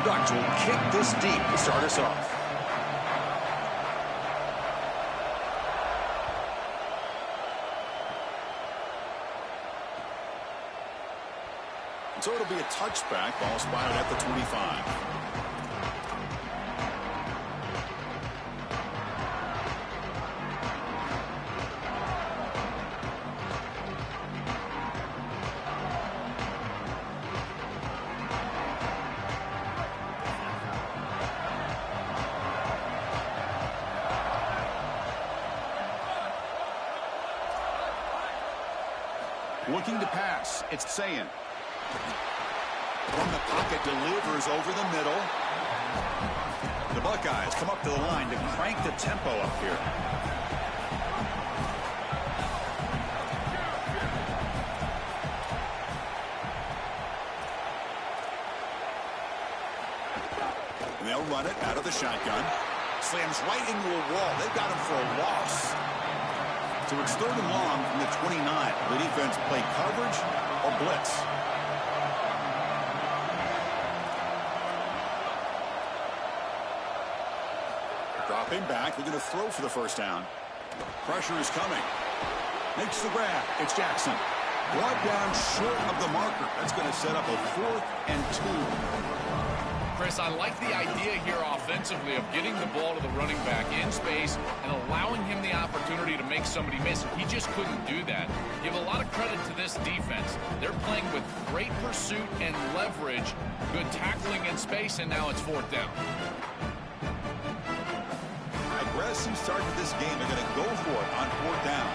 Ducks will kick this deep to start us off. So it'll be a touchback. Ball spotted at the 25. Looking to pass. It's Ncaa. From the pocket, delivers over the middle. The Buckeyes come up to the line to crank the tempo up here. And they'll run it out of the shotgun. Slams right into a wall. They've got him for a loss. So it's 3rd and long from the 29. The defense play coverage or blitz. Dropping back, they're going to throw for the first down. Pressure is coming. Makes the grab. It's Jackson. Brought down short of the marker. That's going to set up a 4th and 2. Chris, I like the idea here offensively of getting the ball to the running back in space and allowing him the opportunity to make somebody miss. He just couldn't do that. Give a lot of credit to this defense. They're playing with great pursuit and leverage, good tackling in space, and now it's 4th down. Aggressive start to this game. They're going to go for it on 4th down.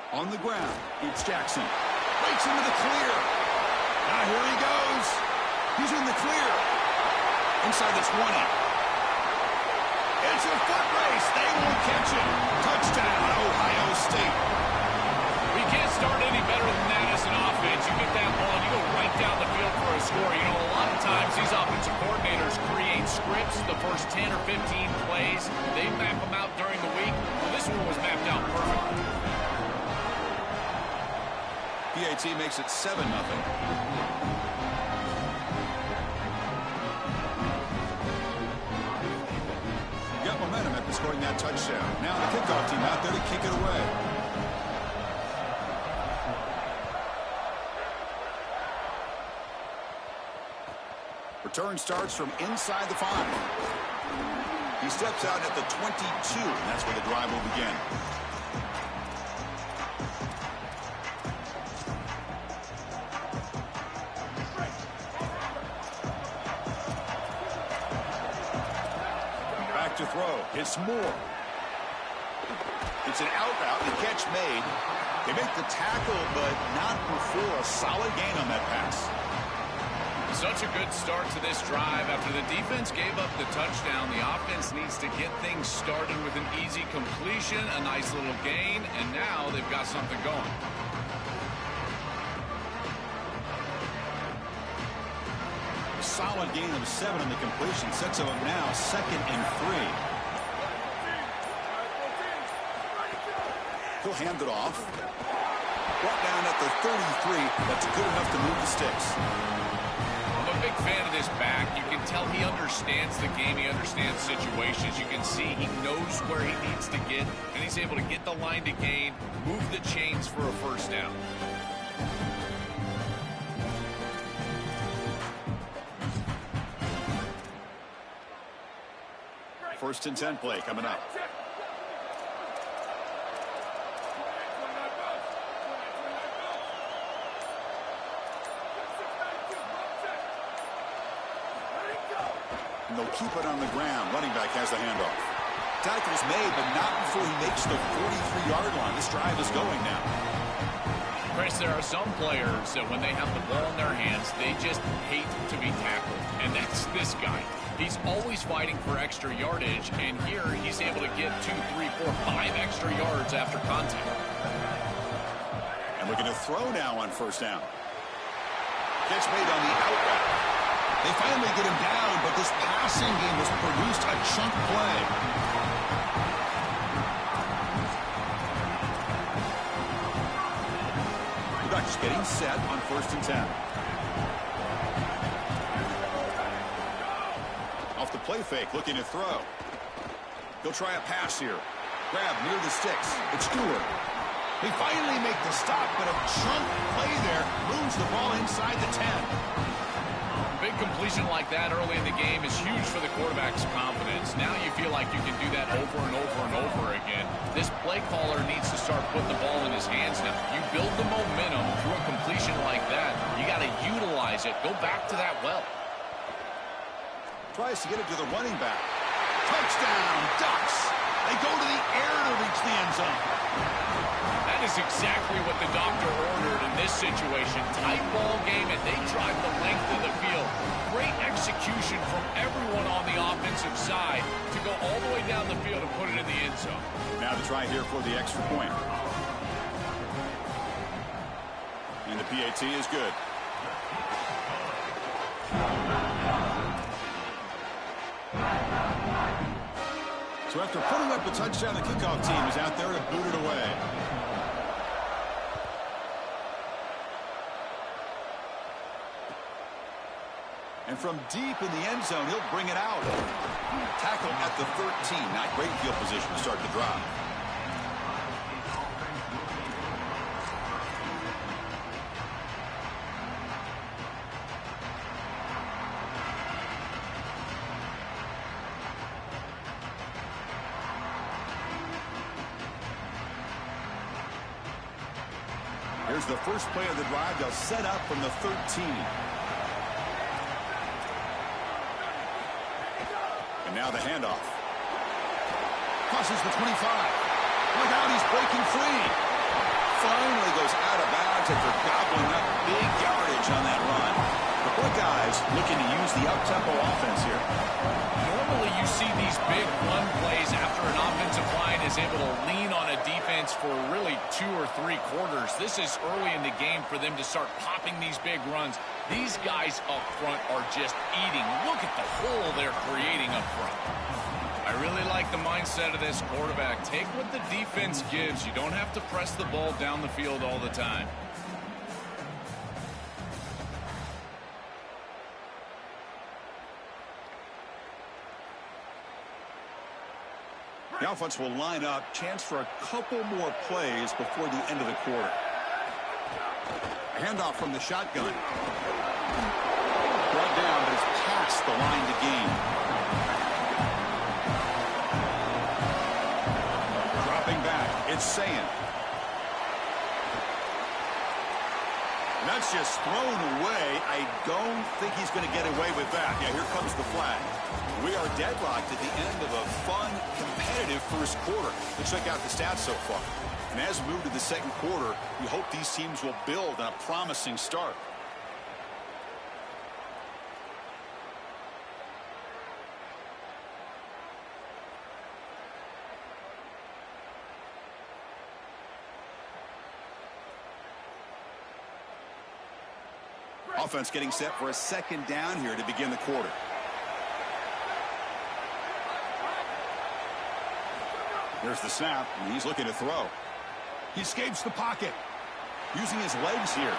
On the ground, it's Jackson. Breaks into the clear. Now here he goes. He's in the clear. Inside the 20. It's a foot race. They won't catch it. Touchdown, Ohio State. We can't start any better than that as an offense. You get that ball, and you go right down the field for a score. You know, a lot of times these offensive coordinators create scripts the first 10 or 15 plays. They map them out during the week. Well, this one was mapped out perfectly. PAT makes it 7-0. Got momentum after scoring that touchdown. Now the kickoff team out there to kick it away. Return starts from inside the 5. He steps out at the 22, and that's where the drive will begin. Back to throw. It's Moore. It's an out route. The catch made. They make the tackle, but not before a solid gain on that pass. Such a good start to this drive. After the defense gave up the touchdown, the offense needs to get things started with an easy completion, a nice little gain, and now they've got something going. A solid gain of 7 on the completion sets them up now 2nd and 3. He'll hand it off. Brought down at the 33. That's good enough to move the sticks. I'm a big fan of this back. You can tell he understands the game. He understands situations. You can see he knows where he needs to get, and he's able to get the line to gain, move the chains for a first down. First and 10 play coming up. And they'll keep it on the ground. Running back has the handoff. Tackle's made, but not before he makes the 43-yard line. This drive is going now. Chris, there are some players that when they have the ball in their hands, they just hate to be tackled. And that's this guy. He's always fighting for extra yardage, and here he's able to get 2, 3, 4, 5 extra yards after contact. And looking to throw now on first down. Catch made on the out route. They finally get him down, but this passing game has produced a chunk play. Just getting set on 1st and 10. Off the play fake, looking to throw. He'll try a pass here. Grab near the sticks. It's Stewart. They finally make the stop, but a chunk play there moves the ball inside the 10. Big completion like that early in the game is huge for the quarterback's confidence. Now you feel like you can do that over and over and over again. This play caller needs to start putting the ball in his hands now. You build the momentum through a completion like that. You got to utilize it. Go back to that well. Tries to get it to the running back. Touchdown, Ducks. They go to the air to reach the end zone. That is exactly what the doctor ordered in this situation. Tight ball game, and they drive the length of the field. Great execution from everyone on the offensive side to go all the way down the field and put it in the end zone. Now to try here for the extra point. And the PAT is good. So after putting up the touchdown, the kickoff team is out there to boot it away. And from deep in the end zone, he'll bring it out. Tackle at the 13. Not great field position to start the drive. Here's the first play of the drive. They'll set up from the 13. And now the handoff. Crosses the 25. Look out, he's breaking free. Finally goes out of bounds after gobbling up big yardage on that run. The Buckeyes looking to use the up-tempo offense here. Normally you see these big run plays after an offensive line is able to lean on a defense for really 2 or 3 quarters. This is early in the game for them to start popping these big runs. These guys up front are just eating. Look at the hole they're creating up front. I really like the mindset of this quarterback. Take what the defense gives. You don't have to press the ball down the field all the time. The offense will line up. Chance for a couple more plays before the end of the quarter. Handoff from the shotgun. Brought down, but it's past the line to gain. Dropping back, it's Ncaa. That's just thrown away. I don't think he's going to get away with that. Yeah, here comes the flag. We are deadlocked at the end of a fun, competitive first quarter. Let's check out the stats so far. And as we move to the second quarter, we hope these teams will build on a promising start. Offense getting set for a second down here to begin the quarter. There's the snap, and he's looking to throw. He escapes the pocket. Using his legs here.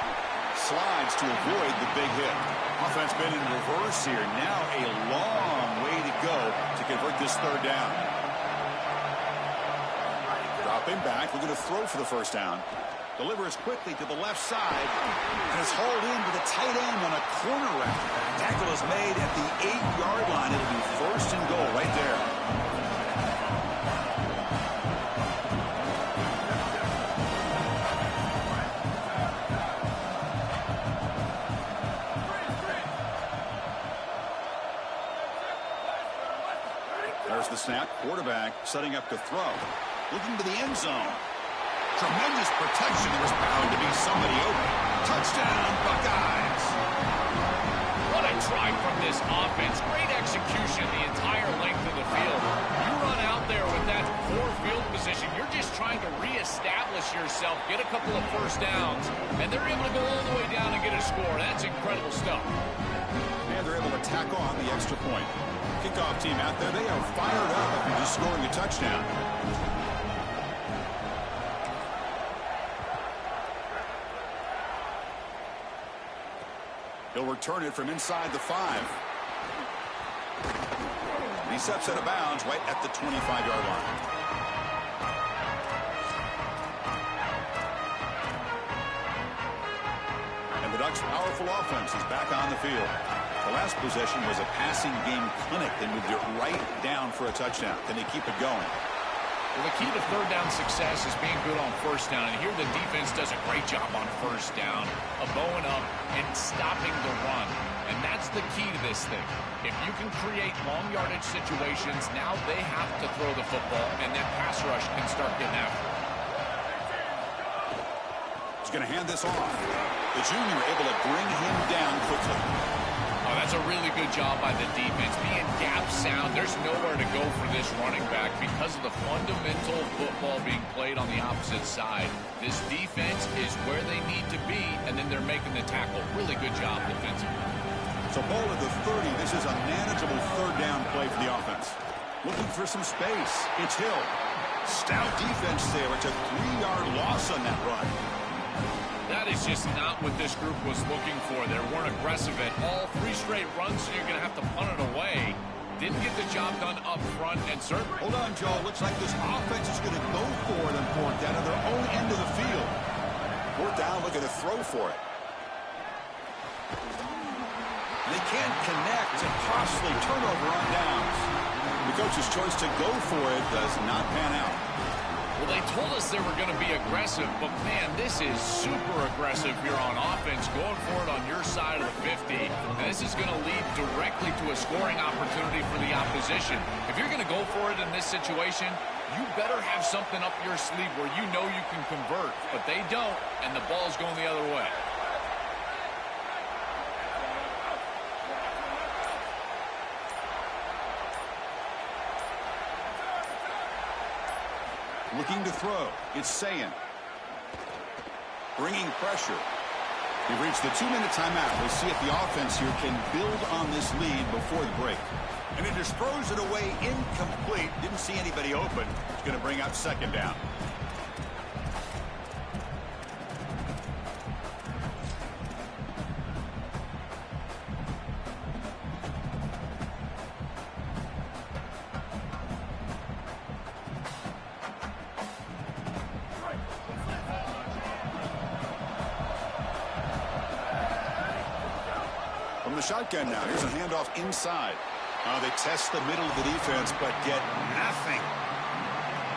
Slides to avoid the big hit. Offense been in reverse here. Now a long way to go to convert this third down. Dropping back, looking to throw for the first down. Delivers quickly to the left side. And is hauled in with a tight end on a corner route. Tackle is made at the 8-yard line. It'll be first and goal right there. There's the snap. Quarterback setting up to throw. Looking to the end zone. Tremendous protection. There was bound to be somebody open. Touchdown, Buckeyes. What a try from this offense. Great execution the entire length of the field. You run out there with that poor field position. You're just trying to reestablish yourself, get a couple of first downs, and they're able to go all the way down and get a score. That's incredible stuff. And they're able to tack on the extra point. Kickoff team out there, they are fired up after just scoring a touchdown. He'll return it from inside the 5. He steps out of bounds right at the 25-yard line. And the Ducks' powerful offense is back on the field. The last possession was a passing game clinic. They moved it right down for a touchdown. Can they keep it going? Well, the key to third down success is being good on first down. And here the defense does a great job on first down of bowing up and stopping the run. And that's the key to this thing. If you can create long yardage situations, now they have to throw the football, and that pass rush can start getting after it. He's going to hand this off. The junior able to bring him down quickly. Oh, that's a really good job by the defense. Being gap sound, there's nowhere to go for this running back because of the fundamental football being played on the opposite side. This defense is where they need to be, and then they're making the tackle. Really good job defensively. So ball at the 30. This is a manageable third down play for the offense. Looking for some space. It's Hill. Stout defense there. It's a 3-yard loss on that run. That is just not what this group was looking for. They weren't aggressive at all. 3 straight runs, so you're going to have to punt it away. Didn't get the job done up front, and certainly... Hold on, Joe. Looks like this offense is going to go for it on 4th down at their own end of the field. 4th down, looking to throw for it. They can't connect. A costly turnover on downs. The coach's choice to go for it does not pan out. Well, they told us they were going to be aggressive, but, man, this is super aggressive here on offense, going for it on your side of the 50. And this is going to lead directly to a scoring opportunity for the opposition. If you're going to go for it in this situation, you better have something up your sleeve where you know you can convert. But they don't, and the ball's going the other way. Looking to throw. It's Ncaa. Bringing pressure. We've reached the 2-minute timeout. We'll see if the offense here can build on this lead before the break. And he just throws it away incomplete. Didn't see anybody open. It's going to bring up 2nd down. From the shotgun now. Here's a handoff inside. They test the middle of the defense, but get nothing.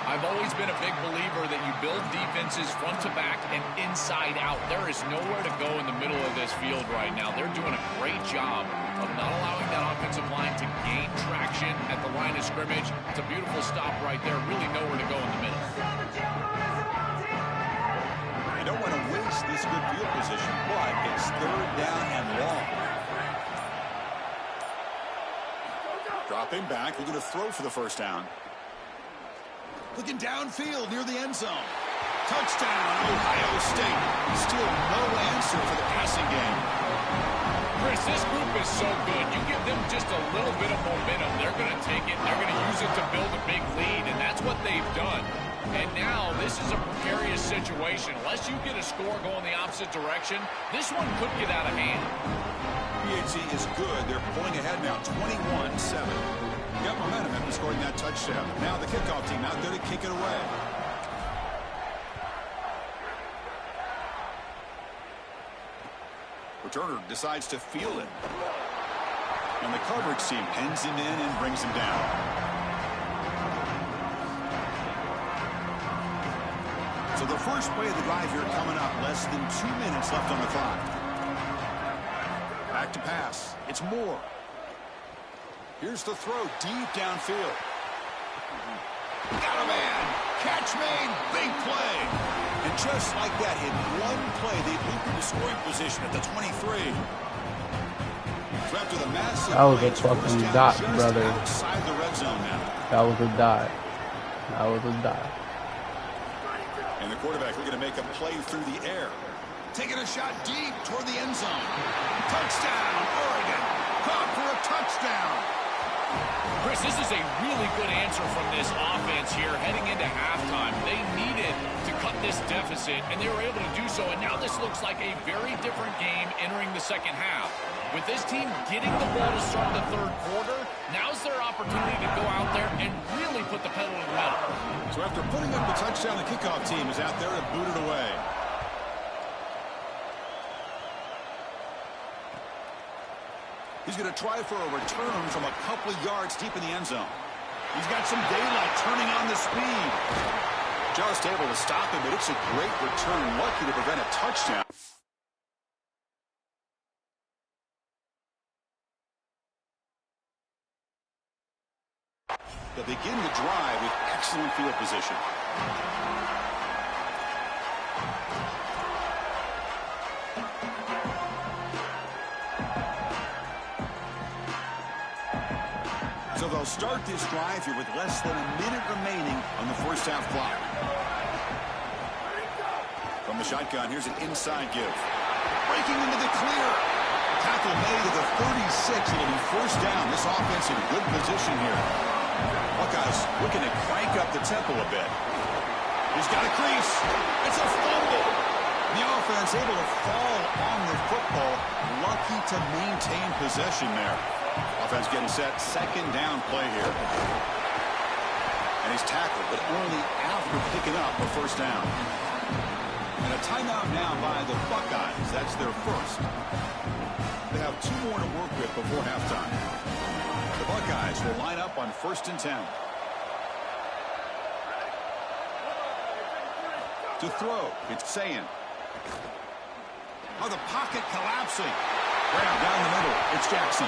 I've always been a big believer that you build defenses front to back and inside out. There is nowhere to go in the middle of this field right now. They're doing a great job of not allowing that offensive line to gain traction at the line of scrimmage. It's a beautiful stop right there. Really nowhere to go in the middle. You don't want to waste this good field position, but it's 3rd down and long. Dropping back, looking to throw for the 1st down. Looking downfield near the end zone. Touchdown, Ohio State. Still no answer for the passing game. Chris, this group is so good. You give them just a little bit of momentum, they're going to take it. They're going to use it to build a big lead, and that's what they've done. And now this is a precarious situation. Unless you get a score going the opposite direction, this one could get out of hand. PAT is good. They're pulling ahead now, 21-7. Got momentum after scoring that touchdown. Now the kickoff team out there to kick it away. Returner decides to field it. And the coverage team pins him in and brings him down. So the first play of the drive here coming up. Less than 2 minutes left on the clock. Back to pass. It's Moore. Here's the throw deep downfield. Got a man. Catch made. Big play. And just like that, in one play, they moved into scoring position at the 23. After the massive that was a fucking dot, brother. Outside the red zone now. That was a dot. That was a dot. And the quarterback looking to make a play through the air. Taking a shot deep toward the end zone. Touchdown, Oregon. Caught for a touchdown. Chris, this is a really good answer from this offense here heading into halftime. They needed to cut this deficit, and they were able to do so, and now this looks like a very different game entering the second half. With this team getting the ball to start the third quarter, now's their opportunity to go out there and really put the pedal to the metal. So after putting up the touchdown, the kickoff team is out there to boot it away. He's going to try for a return from a couple of yards deep in the end zone. He's got some daylight turning on the speed. Just able to stop him, but it's a great return. Lucky to prevent a touchdown. They'll begin the drive with excellent field position. So they'll start this drive here with less than a minute remaining on the first half clock. From the shotgun, here's an inside give. Breaking into the clear. Tackle made to the 36. It'll be first down. This offense in good position here. Buckeyes looking to crank up the tempo a bit. He's got a crease. It's a fumble. The offense able to fall on the football. Lucky to maintain possession there. Offense getting set. Second down play here. And he's tackled, but only after picking up a first down. And a timeout now by the Buckeyes. That's their first. They have 2 more to work with before halftime. The Buckeyes will line up on 1st and 10. To throw, it's Ncaa. Oh, the pocket collapsing. Grab down the middle. It's Jackson.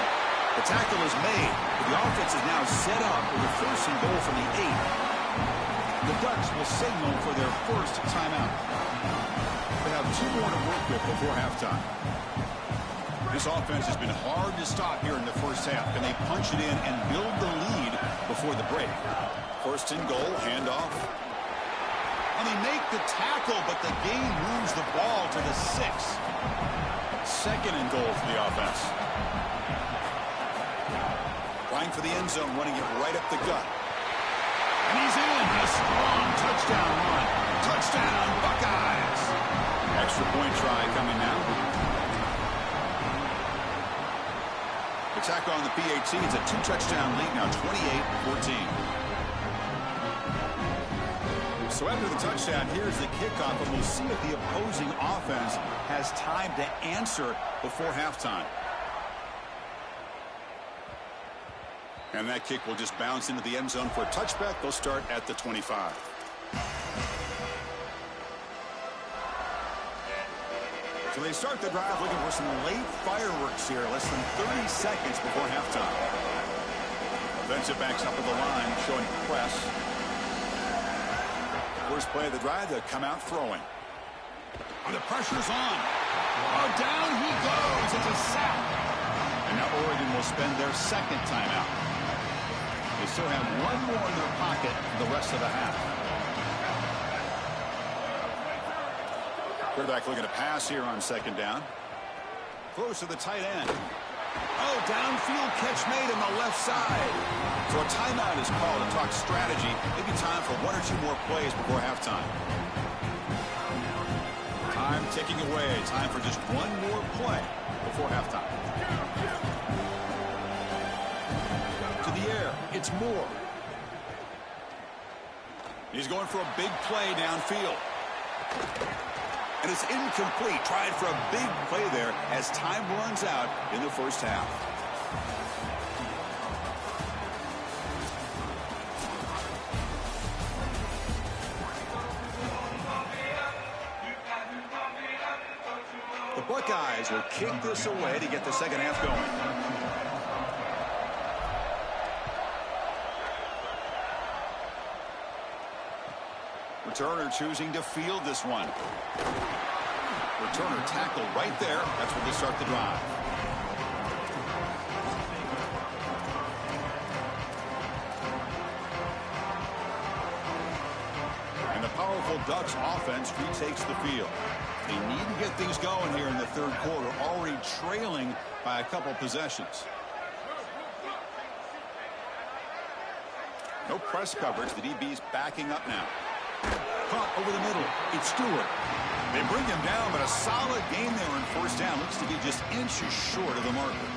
The tackle is made, but the offense is now set up with a 1st and goal from the 8. The Ducks will signal for their first timeout. They have 2 more to work with before halftime. This offense has been hard to stop here in the first half. Can they punch it in and build the lead before the break? 1st and goal, handoff. And they make the tackle, but the game moves the ball to the 6. 2nd and goal for the offense. Trying for the end zone, running it right up the gut. And he's in. A strong touchdown run. Touchdown, Buckeyes. Extra point try coming now. The tackle on the PAT. It's a 2-touchdown lead now, 28-14. So after the touchdown, here's the kickoff, and we'll see if the opposing offense has time to answer before halftime. And that kick will just bounce into the end zone for a touchback. They'll start at the 25. So they start the drive looking for some late fireworks here. Less than 30 seconds before halftime. Defensive backs up at the line, showing press. First play of the drive, they'll come out throwing. The pressure's on. Oh, down he goes. It's a sack. And now Oregon will spend their 2nd timeout. They still have 1 more in their pocket for the rest of the half. Quarterback looking to pass here on 2nd down. Close to the tight end. Oh, downfield catch made on the left side. So a timeout is called to talk strategy. Maybe time for 1 or 2 more plays before halftime. Time ticking away. Time for just 1 more play before halftime. To the air. It's Moore. He's going for a big play downfield. And it's incomplete. Tried for a big play there as time runs out in the first half. The Buckeyes will kick this away to get the second half going. Returner choosing to field this one. Returner tackle right there. That's where they start the drive. And the powerful Ducks offense retakes the field. They need to get things going here in the third quarter, already trailing by a couple possessions. No press coverage. The DB's backing up now. caught over the middle. It's Stewart. They bring him down, but a solid game there on first down. Looks to be just inches short of the marker.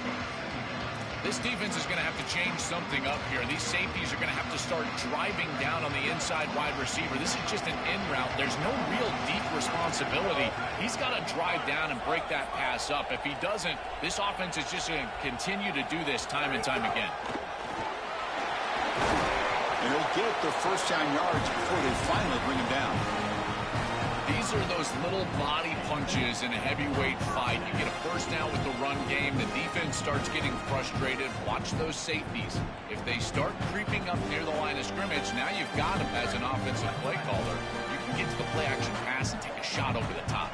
This defense is going to have to change something up here. These safeties are going to have to start driving down on the inside wide receiver. This is just an in route. There's no real deep responsibility. He's got to drive down and break that pass up. If he doesn't, this offense is just going to continue to do this time and time again. And they'll get the first down yards before they finally bring him down. These are those little body punches in a heavyweight fight. You get a first down with the run game. The defense starts getting frustrated. Watch those safeties. If they start creeping up near the line of scrimmage, now you've got them as an offensive play caller. You can get to the play-action pass and take a shot over the top.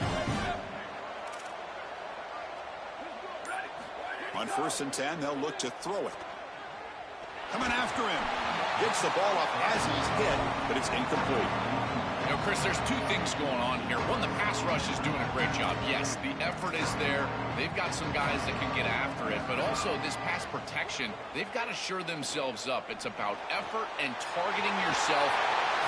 On 1st and 10, they'll look to throw it. Coming after him. Gets the ball up as he's hit, but it's incomplete. You know, Chris, there's two things going on here. One, the pass rush is doing a great job. Yes, the effort is there. They've got some guys that can get after it. But also, this pass protection, they've got to shore themselves up. It's about effort and targeting yourself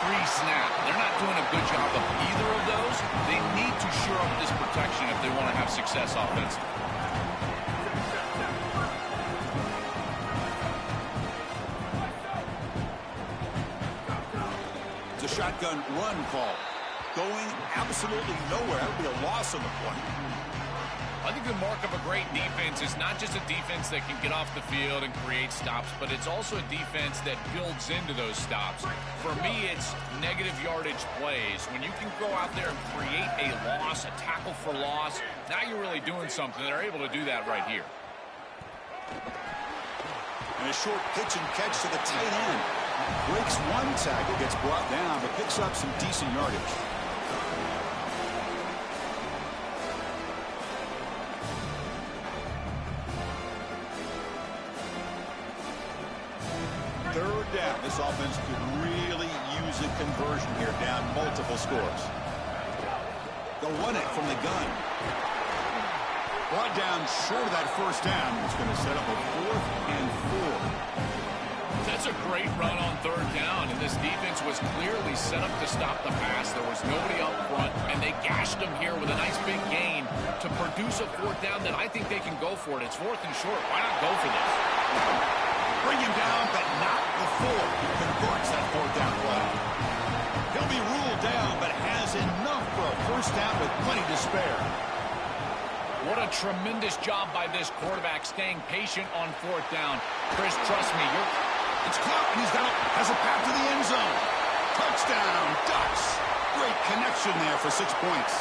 pre-snap. They're not doing a good job of either of those. They need to shore up this protection if they want to have success offensively. Shotgun run call. Going absolutely nowhere. That would be a loss on the play. I think the mark of a great defense is not just a defense that can get off the field and create stops, but it's also a defense that builds into those stops. For me, it's negative yardage plays. When you can go out there and create a loss, a tackle for loss, now you're really doing something. They're able to do that right here. And a short pitch and catch to the tight end. Breaks one tackle, gets brought down, but picks up some decent yardage. Third down. This offense could really use a conversion here, down multiple scores. They'll run it from the gun. Brought down short of that first down. It's going to set up a 4th and 4. That's a great run on third down, and this defense was clearly set up to stop the pass. There was nobody up front, and they gashed them here with a nice big gain to produce a 4th down that I think they can go for it. It's 4th and short. Why not go for this? Bring him down, but not before he converts that 4th down play. He'll be ruled down, but has enough for a first down with plenty to spare. What a tremendous job by this quarterback staying patient on 4th down. Chris, trust me, it's caught, and he's got it. Has a path to the end zone. Touchdown, Ducks. Great connection there for 6 points.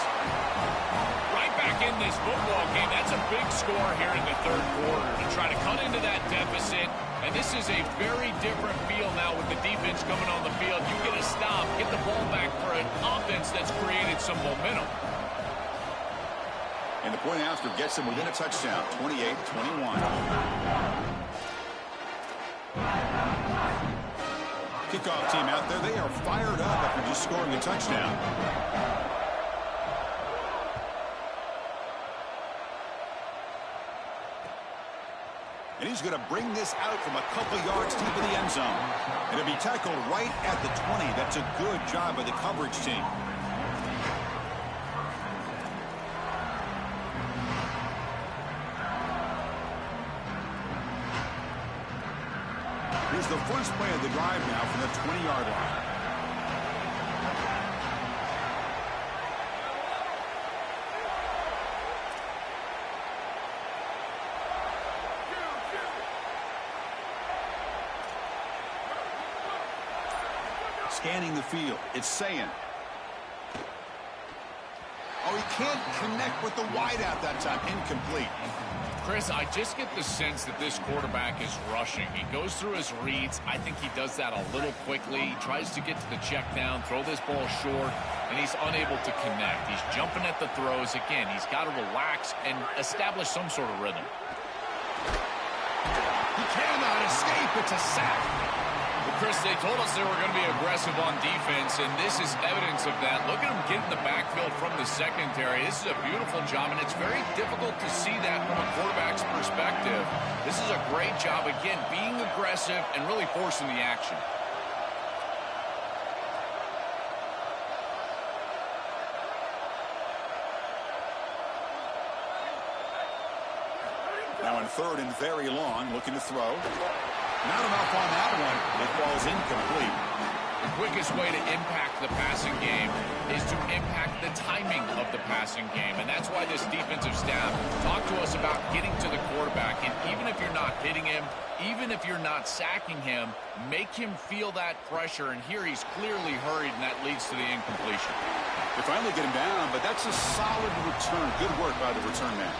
Right back in this football game. That's a big score here in the third quarter to try to cut into that deficit. And this is a very different feel now with the defense coming on the field. You get a stop, get the ball back for an offense that's created some momentum. And the point after gets him within a touchdown, 28-21. Kickoff team out there. They are fired up after just scoring a touchdown. And he's going to bring this out from a couple yards deep in the end zone. And it'll be tackled right at the 20. That's a good job by the coverage team. Here's the first play of the drive now from the 20-yard line. Scanning the field. It's Ncaa. Oh, he can't connect with the wideout that time. Incomplete. Chris, I just get the sense that this quarterback is rushing. He goes through his reads. I think he does that a little quickly. He tries to get to the check down, throw this ball short, and he's unable to connect. He's jumping at the throws. Again, he's got to relax and establish some sort of rhythm. He cannot escape. It's a sack. Well, Chris, they told us they were going to be aggressive on defense, and this is evidence of that. Look at him get in the backfield from the secondary. This is a beautiful job, and it's very difficult to see that from a quarterback's perspective. This is a great job, again, being aggressive and really forcing the action. On third and very long, looking to throw. Not enough on that one. It falls incomplete. The quickest way to impact the passing game is to impact the timing of the passing game. And that's why this defensive staff talked to us about getting to the quarterback. And even if you're not hitting him, even if you're not sacking him, make him feel that pressure. And here he's clearly hurried, and that leads to the incompletion. They finally get him down, but that's a solid return. Good work by the return man.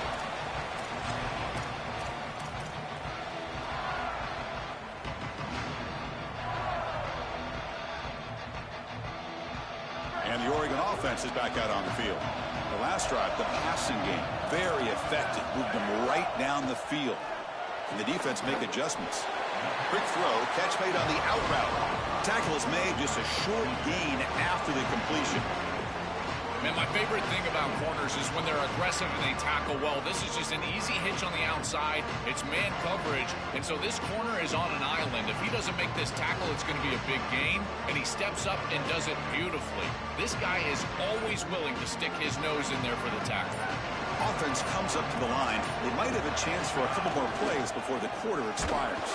And the Oregon offense is back out on the field. The last drive, the passing game, very effective. Moved them right down the field. And the defense make adjustments. Quick throw, catch made on the out route. Tackle is made, just a short gain after the completion. Man, my favorite thing about corners is when they're aggressive and they tackle well. This is just an easy hitch on the outside. It's man coverage, and so this corner is on an island. If he doesn't make this tackle, it's going to be a big gain, and he steps up and does it beautifully. This guy is always willing to stick his nose in there for the tackle. Offense comes up to the line. They might have a chance for a couple more plays before the quarter expires.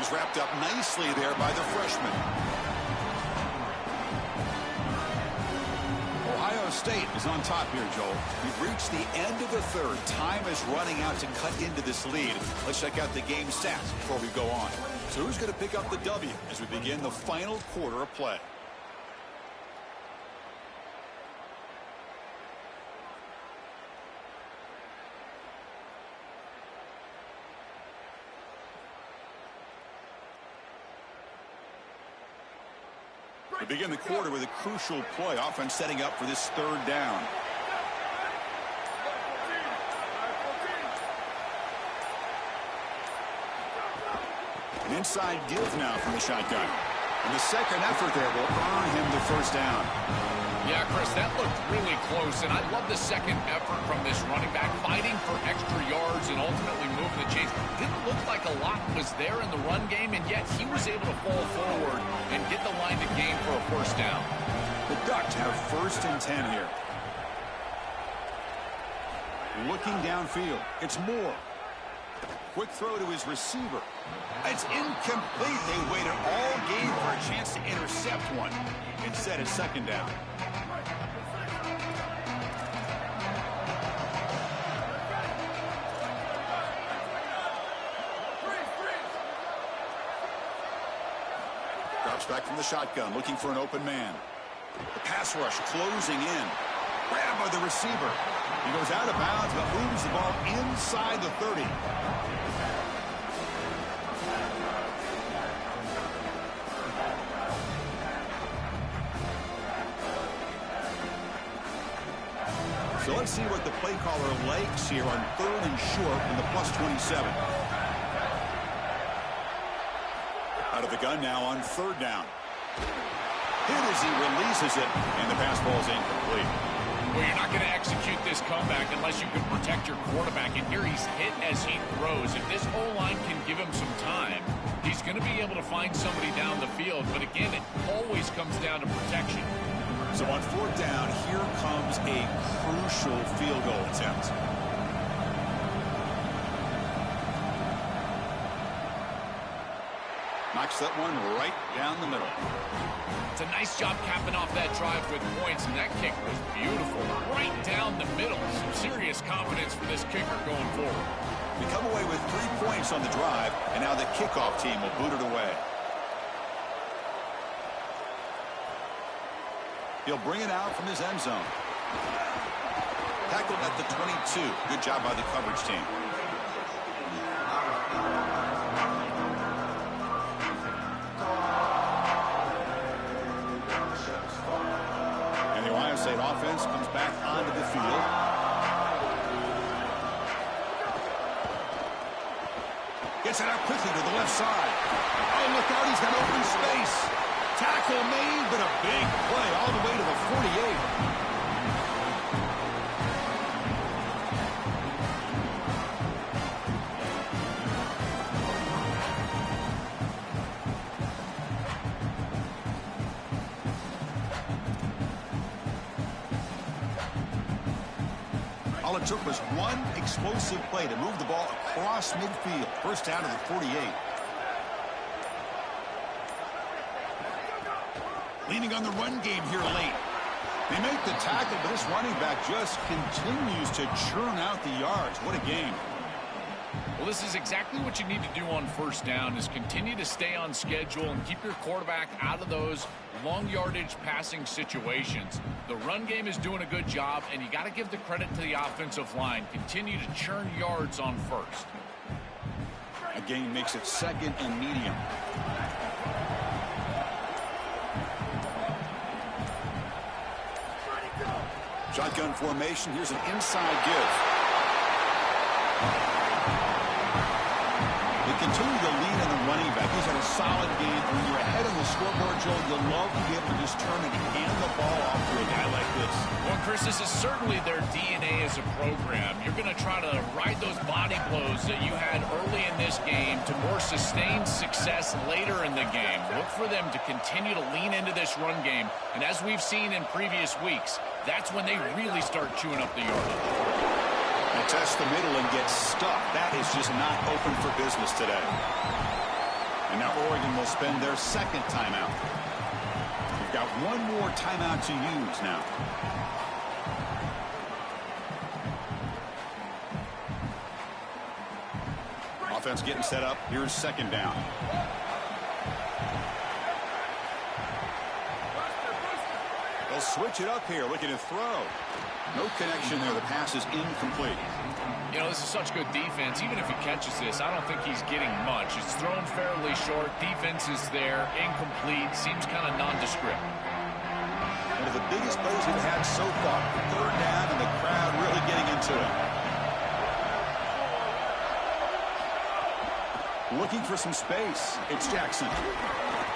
He's wrapped up nicely there by the freshman. Ohio State is on top here, Joel. We've reached the end of the third. Time is running out to cut into this lead. Let's check out the game stats before we go on. So who's going to pick up the W as we begin the final quarter of play? We begin the quarter with a crucial play. Offense setting up for this third down. An inside give now from the shotgun. And the second effort there will earn him the first down. Yeah, Chris, that looked really close, and I love the second effort from this running back, fighting for extra yards and ultimately moving the chains. Didn't look like a lot was there in the run game, and yet he was able to fall forward and get the line to gain for a first down. The Ducks have first and 10 here. Looking downfield, it's Moore. Quick throw to his receiver. It's incomplete. They waited all game for a chance to intercept one. Instead, it's second down. Drops back from the shotgun, looking for an open man. The pass rush closing in. Grabbed by the receiver. He goes out of bounds, but moves the ball inside the 30. So let's see what the play caller likes here on third and short in the plus 27. Out of the gun now on third down. Hit as he releases it, and the pass ball is incomplete. Well, you're not going to execute this comeback unless you can protect your quarterback, and here he's hit as he throws. If this O-line can give him some time, he's going to be able to find somebody down the field. But again, it always comes down to protection. So on fourth down, here comes a crucial field goal attempt. Knocks that one right down the middle. It's a nice job capping off that drive with points, and that kick was beautiful. Right down the middle. Some serious confidence for this kicker going forward. We come away with 3 points on the drive, and now the kickoff team will boot it away. He'll bring it out from his end zone. Tackled at the 22. Good job by the coverage team. And the Ohio State offense comes back onto the field. Gets it out quickly to the left side. Oh, look out, he's got open space. Tackle made, but a big play all the way to the 48. All it took was one explosive play to move the ball across midfield. First down to the 48. Leaning on the run game here late. They make the tackle, but this running back just continues to churn out the yards. What a game. Well, this is exactly what you need to do on first down, is continue to stay on schedule and keep your quarterback out of those long yardage passing situations. The run game is doing a good job, and you got to give the credit to the offensive line. Continue to churn yards on first. A gain makes it second and medium. Shotgun formation. Here's an inside give. They continue to lean on the running back. He's had a solid game. When you're ahead on the scoreboard, Joel, you'll love to be able to just turn and hand the ball off to a guy like this. Well, Chris, this is certainly their DNA as a program. You're going to try to ride those body blows that you had early in this game to more sustained success later in the game. Look for them to continue to lean into this run game. And as we've seen in previous weeks, that's when they really start chewing up the yardage. They test the middle and get stuck. That is just not open for business today. And now Oregon will spend their second timeout. We've got one more timeout to use now. Offense getting set up. Here's second down. They'll switch it up here, looking to throw. No connection there. The pass is incomplete. You know, this is such good defense. Even if he catches this, I don't think he's getting much. It's thrown fairly short. Defense is there. Incomplete. Seems kind of nondescript. One of the biggest plays we've had so far. Third down, and the crowd really getting into it. Looking for some space. It's Jackson.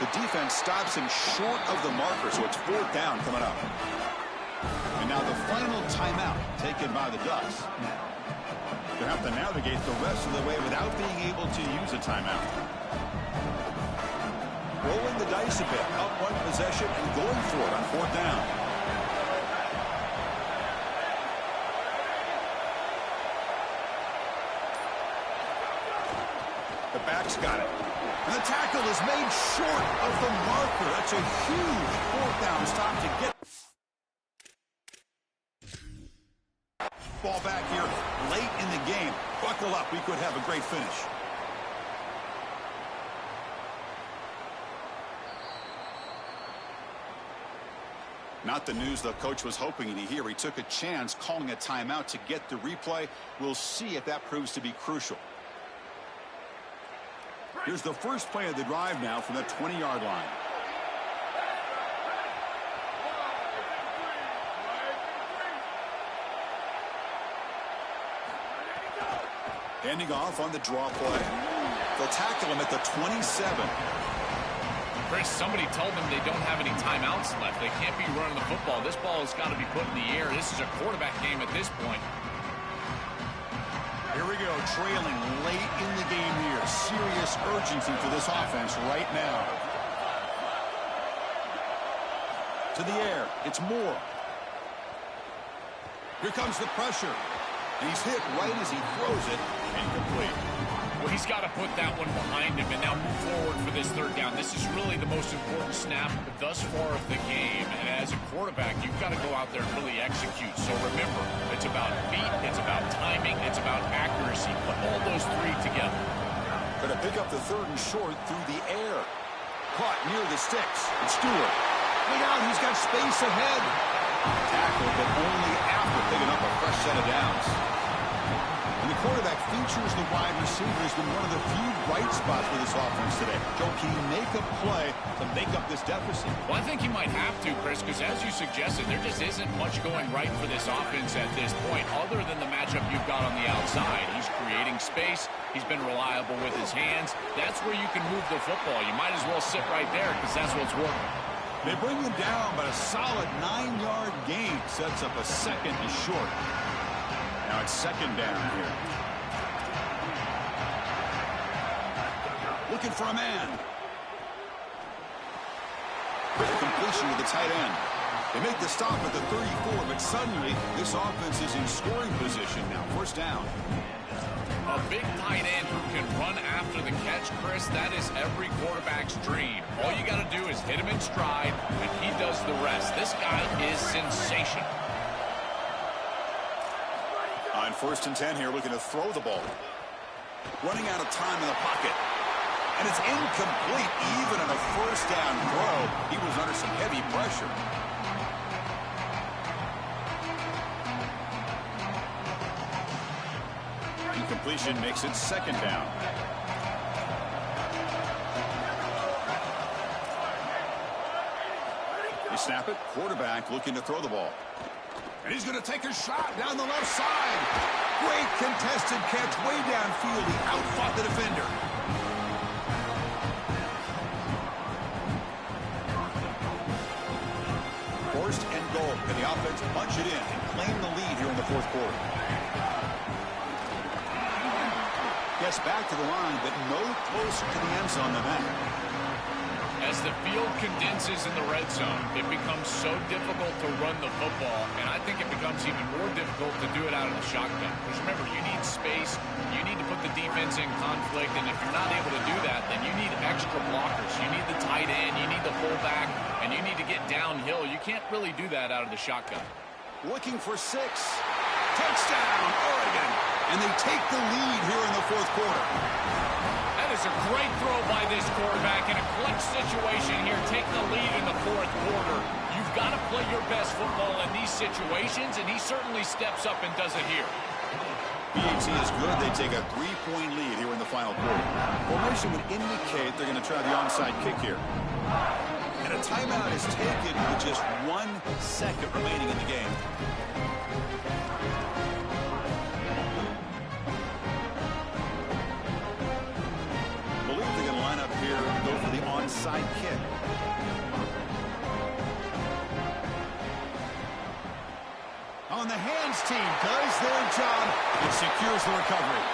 The defense stops him short of the marker, so it's fourth down coming up. And now the final timeout taken by the Ducks. They'll have to navigate the rest of the way without being able to use a timeout. Rolling the dice a bit, up one possession and going for it on fourth down. The back's got it. And the tackle is made short of the marker. That's a huge fourth down stop to get. Ball back here late in the game. Buckle up. We could have a great finish. Not the news the coach was hoping to hear. He took a chance calling a timeout to get the replay. We'll see if that proves to be crucial. Here's the first play of the drive now from the 20-yard line. Handing off on the draw play. They'll tackle him at the 27. Chris, somebody told them they don't have any timeouts left. They can't be running the football. This ball has got to be put in the air. This is a quarterback game at this point. Here we go, trailing late in the game here. Serious urgency for this offense right now. To the air, it's Moore. Here comes the pressure. And he's hit right as he throws it. Incomplete. Well, he's got to put that one behind him and now move forward for this third down. This is really the most important snap thus far of the game. And as a quarterback, you've got to go out there and really execute. So remember, it's about feet, it's about timing, it's about accuracy. Put all those three together. Going to pick up the third and short through the air. Caught near the sticks. It's Stewart. Look out, he's got space ahead. Tackle, but only after picking up a fresh set of downs. And the quarterback features the wide receiver has been one of the few bright spots for this offense today. Joe, can he make a play to make up this deficit? Well, I think he might have to, Chris, because as you suggested, there just isn't much going right for this offense at this point, other than the matchup you've got on the outside. He's creating space. He's been reliable with his hands. That's where you can move the football. You might as well sit right there because that's what's working. They bring him down, but a solid 9-yard gain sets up a second and short. Now it's second down here. Looking for a man. Completion to the tight end. They make the stop at the 34, but suddenly this offense is in scoring position now. First down. A big tight end who can run after the catch, Chris, that is every quarterback's dream. All you got to do is hit him in stride, and he does the rest. This guy is sensational. On 1st and 10 here, looking to throw the ball. Running out of time in the pocket. And it's incomplete. Even on a first down throw, he was under some heavy pressure. Incompletion makes it 2nd down. They snap it. Quarterback looking to throw the ball. And he's going to take a shot down the left side. Great contested catch way downfield. He outfought the defender. First and goal. Can the offense punch it in and claim the lead here in the 4th quarter? Gets back to the line, but no closer to the end zone than that. As the field condenses in the red zone, it becomes so difficult to run the football, and I think it becomes even more difficult to do it out of the shotgun. Because remember, you need space, you need to put the defense in conflict, and if you're not able to do that, then you need extra blockers. You need the tight end, you need the fullback, and you need to get downhill. You can't really do that out of the shotgun. Looking for 6. Touchdown, Oregon. And they take the lead here in the 4th quarter. That is a great throw by this quarterback in a clutch situation here. Take the lead in the 4th quarter. You've got to play your best football in these situations, and he certainly steps up and does it here. BAT is good. They take a 3-point lead here in the final quarter. Formation would indicate they're going to try the onside kick here. And a timeout is taken with just 1 second remaining in the game. Go for the onside kick. On the hands team does their job and secures the recovery.